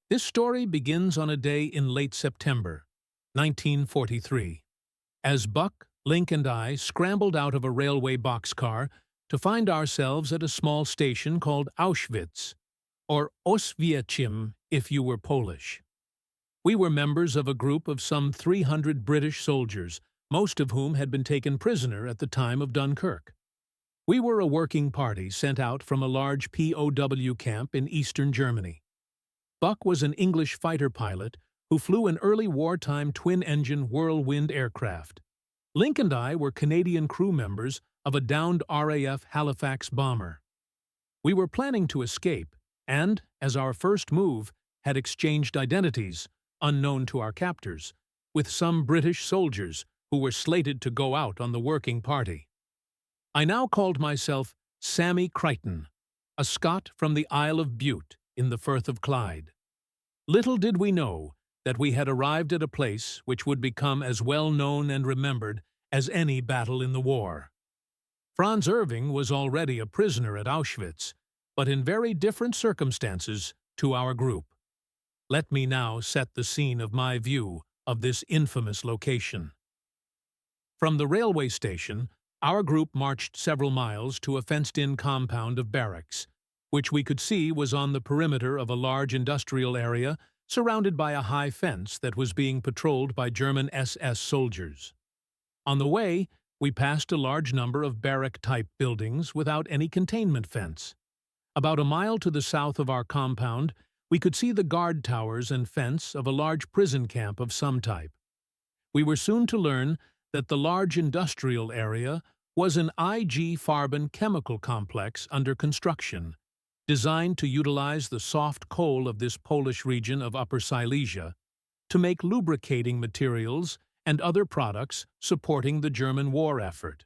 This story begins on a day in late September, 1943, as Buck, Link, and I scrambled out of a railway boxcar to find ourselves at a small station called Auschwitz, or Oswiecim if you were Polish. We were members of a group of some 300 British soldiers, most of whom had been taken prisoner at the time of Dunkirk. We were a working party sent out from a large POW camp in eastern Germany. Buck was an English fighter pilot who flew an early wartime twin-engine Whirlwind aircraft. Link and I were Canadian crew members of a downed RAF Halifax bomber. We were planning to escape and, as our first move, had exchanged identities, unknown to our captors, with some British soldiers who were slated to go out on the working party. I now called myself Sammy Crichton, a Scot from the Isle of Bute in the Firth of Clyde. Little did we know that we had arrived at a place which would become as well known and remembered as any battle in the war. Franz Irving was already a prisoner at Auschwitz, but in very different circumstances to our group. Let me now set the scene of my view of this infamous location. From the railway station, our group marched several miles to a fenced-in compound of barracks, which we could see was on the perimeter of a large industrial area surrounded by a high fence that was being patrolled by German SS soldiers. On the way, we passed a large number of barrack-type buildings without any containment fence. About a mile to the south of our compound, we could see the guard towers and fence of a large prison camp of some type. We were soon to learn that the large industrial area was an IG Farben chemical complex under construction, designed to utilize the soft coal of this Polish region of Upper Silesia to make lubricating materials and other products supporting the German war effort.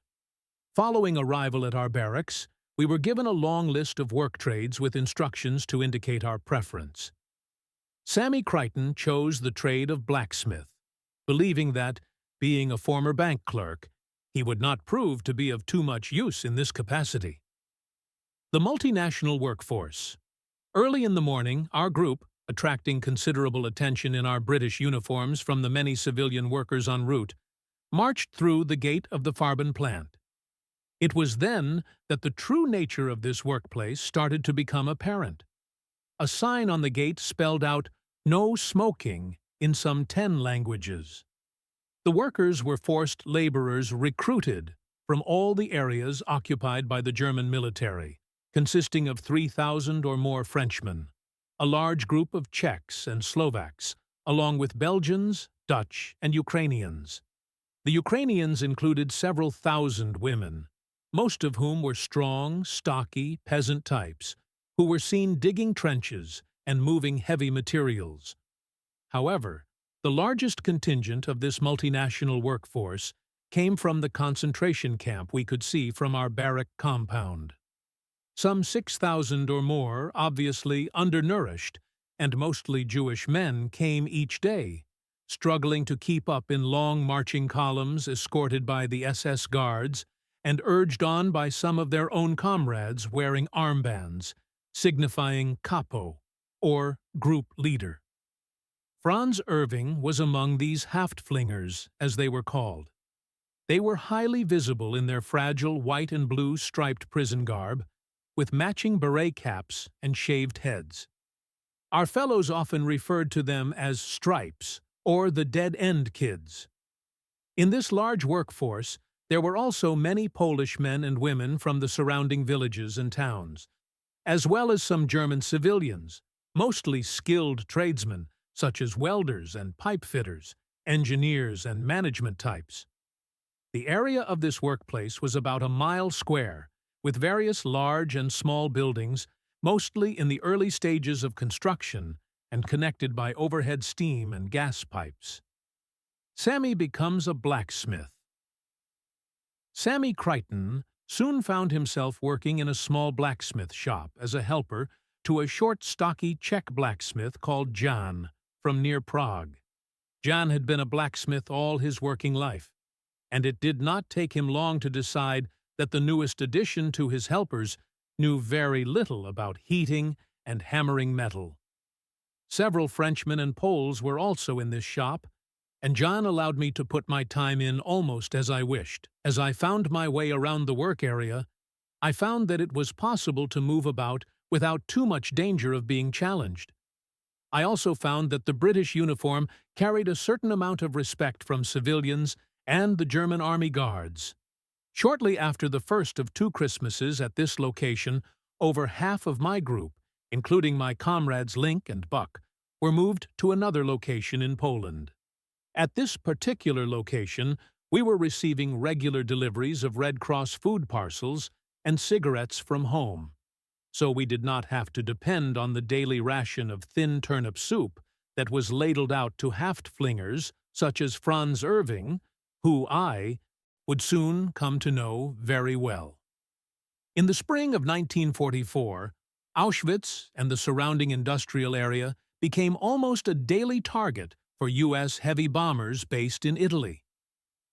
Following arrival at our barracks, we were given a long list of work trades with instructions to indicate our preference. Sammy Crichton chose the trade of blacksmith, believing that, being a former bank clerk, he would not prove to be of too much use in this capacity. The multinational workforce. Early in the morning, our group, attracting considerable attention in our British uniforms from the many civilian workers en route, marched through the gate of the Farben plant. It was then that the true nature of this workplace started to become apparent. A sign on the gate spelled out "No smoking" in some 10 languages. The workers were forced laborers recruited from all the areas occupied by the German military, consisting of 3,000 or more Frenchmen, a large group of Czechs and Slovaks, along with Belgians, Dutch, and Ukrainians. The Ukrainians included several thousand women, most of whom were strong, stocky, peasant types, who were seen digging trenches and moving heavy materials. However, the largest contingent of this multinational workforce came from the concentration camp we could see from our barrack compound. Some 6,000 or more, obviously undernourished, and mostly Jewish men came each day, struggling to keep up in long marching columns escorted by the SS guards and urged on by some of their own comrades wearing armbands, signifying capo, or group leader. Franz Irving was among these Haftflingers, as they were called. They were highly visible in their fragile white and blue striped prison garb, with matching beret caps and shaved heads. Our fellows often referred to them as Stripes, or the dead-end kids. In this large workforce, there were also many Polish men and women from the surrounding villages and towns, as well as some German civilians, mostly skilled tradesmen, such as welders and pipe fitters, engineers and management types. The area of this workplace was about a mile square, with various large and small buildings, mostly in the early stages of construction and connected by overhead steam and gas pipes. Sammy becomes a blacksmith. Sammy Crichton soon found himself working in a small blacksmith shop as a helper to a short, stocky Czech blacksmith called Jan from near Prague. Jan had been a blacksmith all his working life, and it did not take him long to decide that the newest addition to his helpers knew very little about heating and hammering metal. Several Frenchmen and Poles were also in this shop, and John allowed me to put my time in almost as I wished. As I found my way around the work area, I found that it was possible to move about without too much danger of being challenged. I also found that the British uniform carried a certain amount of respect from civilians and the German Army Guards. Shortly after the first of 2 Christmases at this location, over half of my group, including my comrades Link and Buck, were moved to another location in Poland. At this particular location, we were receiving regular deliveries of Red Cross food parcels and cigarettes from home, so we did not have to depend on the daily ration of thin turnip soup that was ladled out to Haftflingers such as Franz Irving, who I would soon come to know very well. In the spring of 1944, Auschwitz and the surrounding industrial area became almost a daily target for U.S. heavy bombers based in Italy.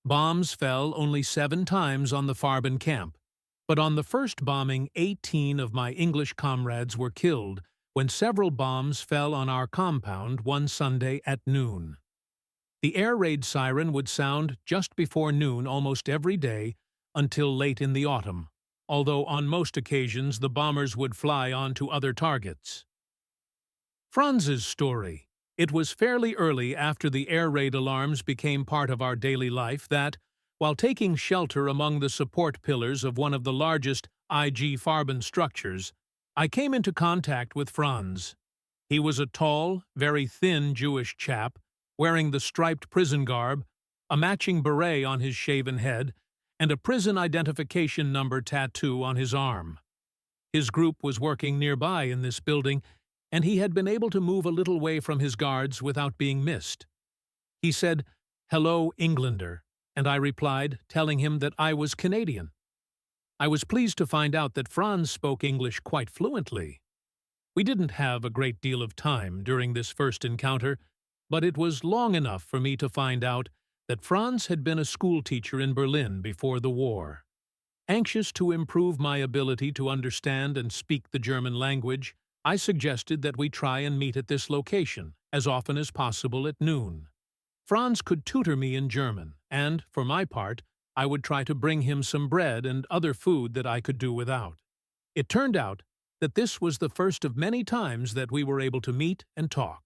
Bombs fell only 7 times on the Farben camp, but on the first bombing 18 of my English comrades were killed when several bombs fell on our compound one Sunday at noon. The air raid siren would sound just before noon almost every day until late in the autumn, although on most occasions the bombers would fly on to other targets. Franz's story. It was fairly early after the air raid alarms became part of our daily life that, while taking shelter among the support pillars of one of the largest IG Farben structures, I came into contact with Franz. He was a tall, very thin Jewish chap, wearing the striped prison garb, a matching beret on his shaven head, and a prison identification number tattoo on his arm. His group was working nearby in this building, and he had been able to move a little way from his guards without being missed. He said, "Hello, Englander," and I replied, telling him that I was Canadian. I was pleased to find out that Franz spoke English quite fluently. We didn't have a great deal of time during this first encounter, but it was long enough for me to find out that Franz had been a schoolteacher in Berlin before the war. Anxious to improve my ability to understand and speak the German language, I suggested that we try and meet at this location as often as possible at noon. Franz could tutor me in German, and, for my part, I would try to bring him some bread and other food that I could do without. It turned out that this was the first of many times that we were able to meet and talk,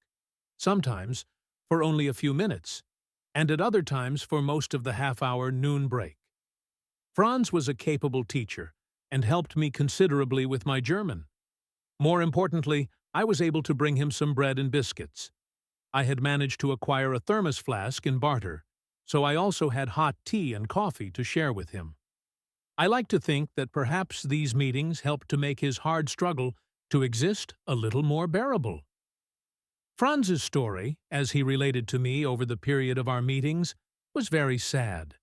sometimes for only a few minutes, and at other times for most of the half-hour noon break. Franz was a capable teacher and helped me considerably with my German. More importantly, I was able to bring him some bread and biscuits. I had managed to acquire a thermos flask in barter, so I also had hot tea and coffee to share with him. I like to think that perhaps these meetings helped to make his hard struggle to exist a little more bearable. Franz's story, as he related to me over the period of our meetings, was very sad.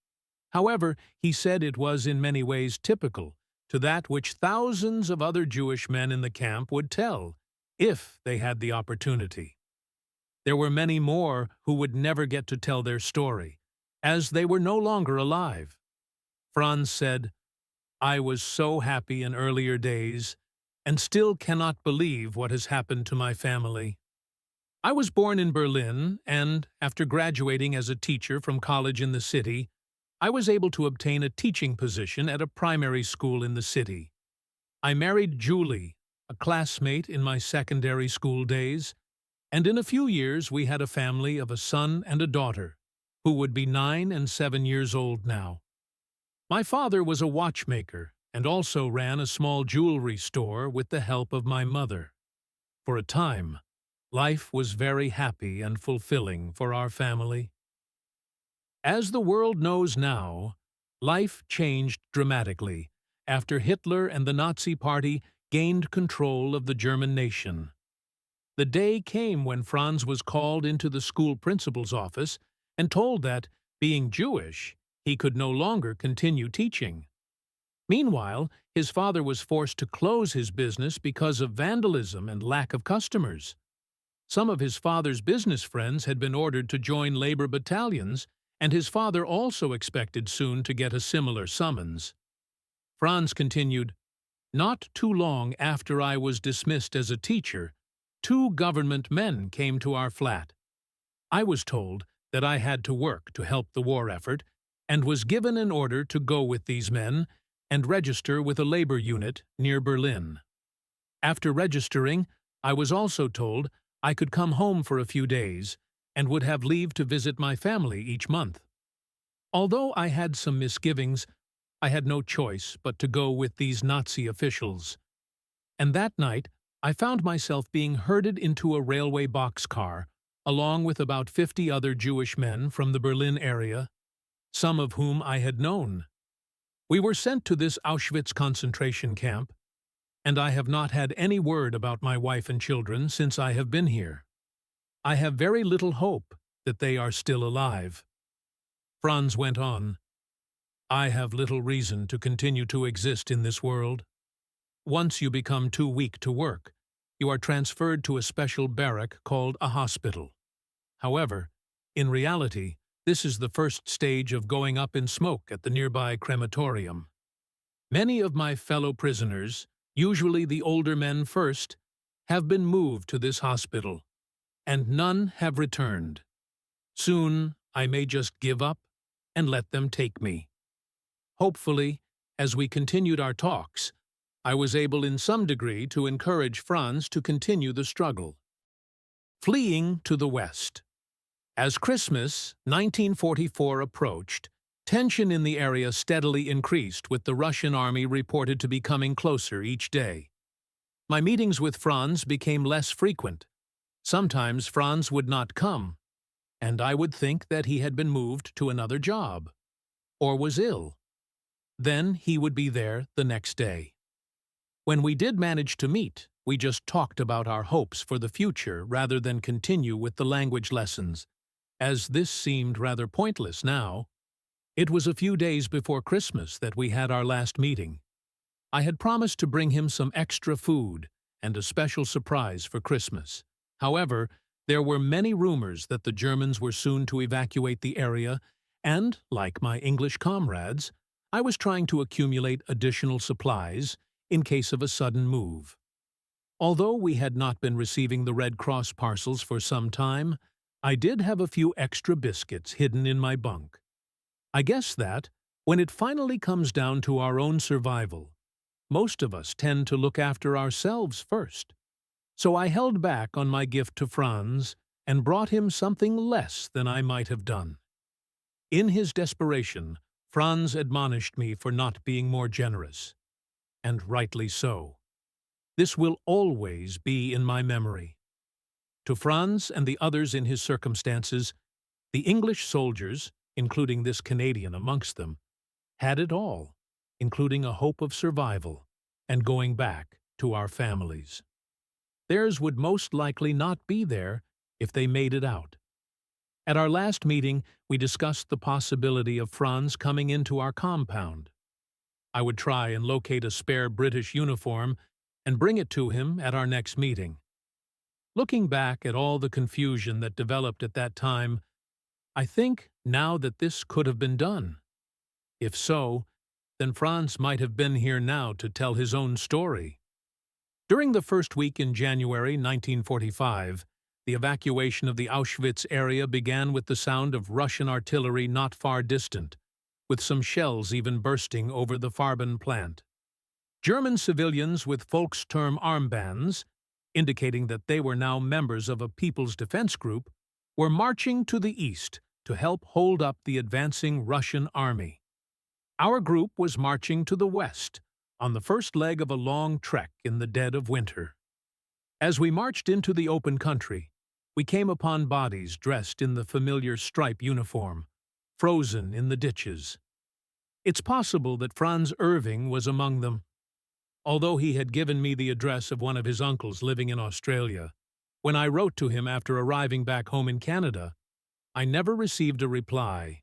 However, he said it was in many ways typical to that which thousands of other Jewish men in the camp would tell, if they had the opportunity. There were many more who would never get to tell their story, as they were no longer alive. Franz said, "I was so happy in earlier days, and still cannot believe what has happened to my family. I was born in Berlin, and, after graduating as a teacher from college in the city, I was able to obtain a teaching position at a primary school in the city. I married Julie, a classmate in my secondary school days, and in a few years we had a family of a son and a daughter, who would be 9 and 7 years old now. My father was a watchmaker and also ran a small jewelry store with the help of my mother. For a time, life was very happy and fulfilling for our family. As the world knows now, life changed dramatically after Hitler and the Nazi Party gained control of the German nation. The day came when Franz was called into the school principal's office and told that, being Jewish, he could no longer continue teaching. Meanwhile, his father was forced to close his business because of vandalism and lack of customers. Some of his father's business friends had been ordered to join labor battalions, and his father also expected soon to get a similar summons. Franz continued, "Not too long after I was dismissed as a teacher, 2 government men came to our flat. I was told that I had to work to help the war effort and was given an order to go with these men and register with a labor unit near Berlin. After registering, I was also told I could come home for a few days and would have leave to visit my family each month. Although I had some misgivings, I had no choice but to go with these Nazi officials. And that night, I found myself being herded into a railway boxcar, along with about 50 other Jewish men from the Berlin area, some of whom I had known. We were sent to this Auschwitz concentration camp, and I have not had any word about my wife and children since I have been here. I have very little hope that they are still alive. Franz went on, I have little reason to continue to exist in this world. Once you become too weak to work, you are transferred to a special barrack called a hospital. However, in reality, this is the first stage of going up in smoke at the nearby crematorium. Many of my fellow prisoners, usually the older men first, have been moved to this hospital, and none have returned. Soon, I may just give up and let them take me. Hopefully, as we continued our talks, I was able in some degree to encourage Franz to continue the struggle. Fleeing to the West. As Christmas, 1944 approached, tension in the area steadily increased with the Russian army reported to be coming closer each day. My meetings with Franz became less frequent. Sometimes Franz would not come, and I would think that he had been moved to another job, or was ill. Then he would be there the next day. When we did manage to meet, we just talked about our hopes for the future rather than continue with the language lessons, as this seemed rather pointless now. It was a few days before Christmas that we had our last meeting. I had promised to bring him some extra food and a special surprise for Christmas. However, there were many rumors that the Germans were soon to evacuate the area, and, like my English comrades, I was trying to accumulate additional supplies in case of a sudden move. Although we had not been receiving the Red Cross parcels for some time, I did have a few extra biscuits hidden in my bunk. I guess that, when it finally comes down to our own survival, most of us tend to look after ourselves first. So I held back on my gift to Franz and brought him something less than I might have done. In his desperation, Franz admonished me for not being more generous. And rightly so. This will always be in my memory. To Franz and the others in his circumstances, the English soldiers, including this Canadian amongst them, had it all, including a hope of survival and going back to our families. Theirs would most likely not be there if they made it out. At our last meeting, we discussed the possibility of Franz coming into our compound. I would try and locate a spare British uniform and bring it to him at our next meeting. Looking back at all the confusion that developed at that time, I think now that this could have been done. If so, then Franz might have been here now to tell his own story. During the first week in January 1945, the evacuation of the Auschwitz area began with the sound of Russian artillery not far distant, with some shells even bursting over the Farben plant. German civilians with Volksturm armbands, indicating that they were now members of a People's Defense Group, were marching to the east to help hold up the advancing Russian army. Our group was marching to the west, on the first leg of a long trek in the dead of winter. As we marched into the open country, we came upon bodies dressed in the familiar stripe uniform, frozen in the ditches. It's possible that Franz Irving was among them. Although he had given me the address of one of his uncles living in Australia, when I wrote to him after arriving back home in Canada, I never received a reply.